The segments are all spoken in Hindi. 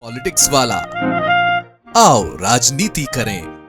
पॉलिटिक्स वाला आओ राजनीति करें।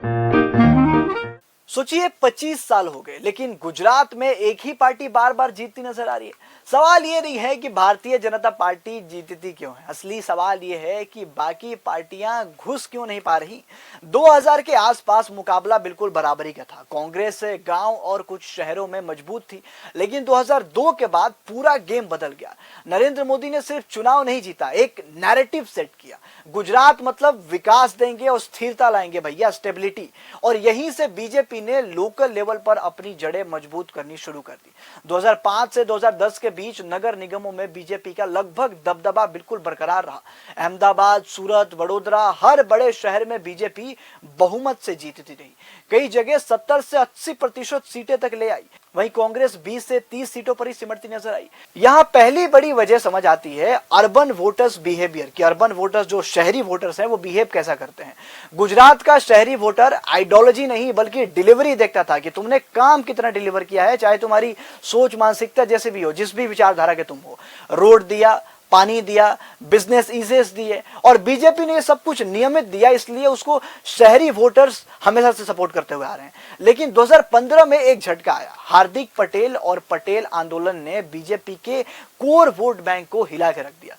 सोचिए 25 साल हो गए लेकिन गुजरात में एक ही पार्टी बार बार जीतती नजर आ रही है। सवाल ये नहीं है कि भारतीय जनता पार्टी जीतती क्यों है, असली सवाल ये है कि बाकी पार्टियां घुस क्यों नहीं पा रही। 2000 के आसपास मुकाबला बिल्कुल बराबरी का था। कांग्रेस गांव और कुछ शहरों में मजबूत थी, लेकिन 2002 के बाद पूरा गेम बदल गया। नरेंद्र मोदी ने सिर्फ चुनाव नहीं जीता, एक नैरेटिव सेट किया। गुजरात मतलब विकास देंगे और स्थिरता लाएंगे भैया, स्टेबिलिटी। और यहीं से बीजेपी ने लोकल लेवल पर अपनी जड़ें मजबूत करनी शुरू कर दी। 2005 से 2010 के बीच नगर निगमों में बीजेपी का लगभग दबदबा बिल्कुल बरकरार रहा। अहमदाबाद, सूरत, वडोदरा, हर बड़े शहर में बीजेपी बहुमत से जीतती रही। कई जगह 70 से 80% सीटें तक ले आई। वहीं कांग्रेस 20 से 30 सीटों पर ही सिमटती नजर आई। यहां पहली बड़ी वजह समझ आती है अर्बन वोटर्स बिहेवियर की। अर्बन वोटर्स, जो शहरी वोटर्स हैं, वो बिहेव कैसा करते हैं। गुजरात का शहरी वोटर आइडियोलॉजी नहीं बल्कि डिलीवरी देखता था कि तुमने काम कितना डिलीवर किया है, चाहे तुम्हारी सोच मानसिकता जैसे भी हो, जिस भी विचारधारा के तुम हो। रोड दिया, पानी दिया, बिजनेस ईजेस दिए, और बीजेपी ने ये सब कुछ नियमित दिया, इसलिए उसको शहरी वोटर्स हमेशा से सपोर्ट करते हुए आ रहे हैं। लेकिन 2015 में एक झटका आया। हार्दिक पटेल और पटेल आंदोलन ने बीजेपी के कोर वोट बैंक को हिला के रख दिया।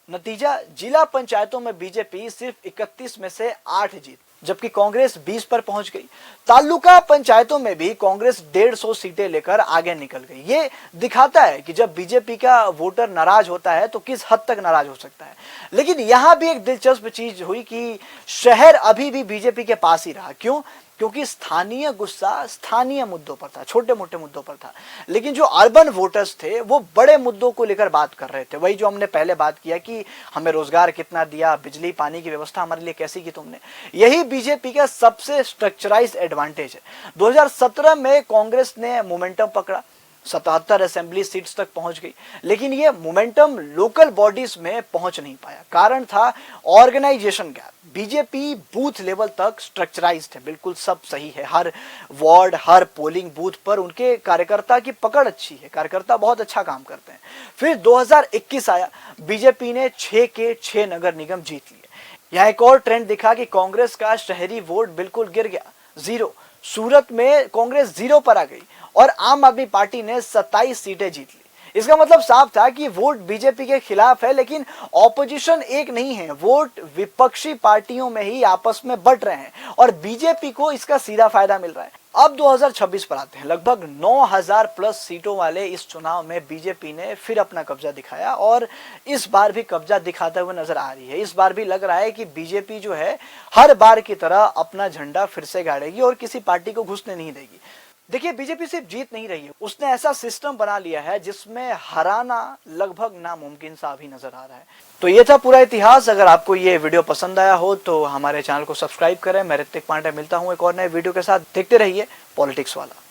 नतीजा, जिला पंचायतों में बीजेपी सिर्फ 31 में से 8 जीत, जबकि कांग्रेस 20 पर पहुंच गई। तालुका पंचायतों में भी कांग्रेस 150 सीटें लेकर आगे निकल गई। ये दिखाता है कि जब बीजेपी का वोटर नाराज होता है तो किस हद तक नाराज हो सकता है। लेकिन यहां भी एक दिलचस्प चीज हुई कि शहर अभी भी बीजेपी के पास ही रहा। क्यों? क्योंकि स्थानीय गुस्सा स्थानीय मुद्दों पर था, छोटे मोटे मुद्दों पर था। लेकिन जो अर्बन वोटर्स थे वो बड़े मुद्दों को लेकर बात कर रहे थे। वही जो हमने पहले बात किया कि हमें रोजगार कितना दिया, बिजली पानी की व्यवस्था हमारे लिए कैसी की तुमने। यही बीजेपी का सबसे स्ट्रक्चराइज्ड एडवांटेज है। 2017 में कांग्रेस ने मोमेंटम पकड़ा, 77 असेंबली सीट्स तक पहुंच गई, लेकिन ये मोमेंटम लोकल बॉडीज में पहुंच नहीं पाया। कारण था organisation gap. BJP booth level तक स्ट्रक्चराइज्ड है, बिल्कुल सब सही है। हर वार्ड, हर पोलिंग बूथ पर उनके कार्यकर्ता की पकड़ अच्छी है, कार्यकर्ता बहुत अच्छा काम करते हैं। फिर 2021 आया, बीजेपी ने 6 के 6 नगर निगम जीत लिए। यहां एक और ट्रेंड दिखा कि कांग्रेस का शहरी वोट बिल्कुल गिर गया, 0। सूरत में कांग्रेस 0 पर आ गई और आम आदमी पार्टी ने 27 सीटें जीत ली। इसका मतलब साफ था कि वोट बीजेपी के खिलाफ है, लेकिन ऑपोजिशन एक नहीं है। वोट विपक्षी पार्टियों में ही आपस में बंट रहे हैं और बीजेपी को इसका सीधा फायदा मिल रहा है। अब 2026 पर आते हैं। लगभग 9000 प्लस सीटों वाले इस चुनाव में बीजेपी ने फिर अपना कब्जा दिखाया और इस बार भी कब्जा दिखाते हुए नजर आ रही है। इस बार भी लग रहा है कि बीजेपी जो है हर बार की तरह अपना झंडा फिर से गाड़ेगी और किसी पार्टी को घुसने नहीं देगी। देखिए, बीजेपी सिर्फ जीत नहीं रही है, उसने ऐसा सिस्टम बना लिया है जिसमें हराना लगभग नामुमकिन सा अभी नजर आ रहा है। तो ये था पूरा इतिहास। अगर आपको ये वीडियो पसंद आया हो तो हमारे चैनल को सब्सक्राइब करें। मैं ऋतिक पांडे मिलता हूं एक और नए वीडियो के साथ। देखते रहिए पॉलिटिक्स वाला।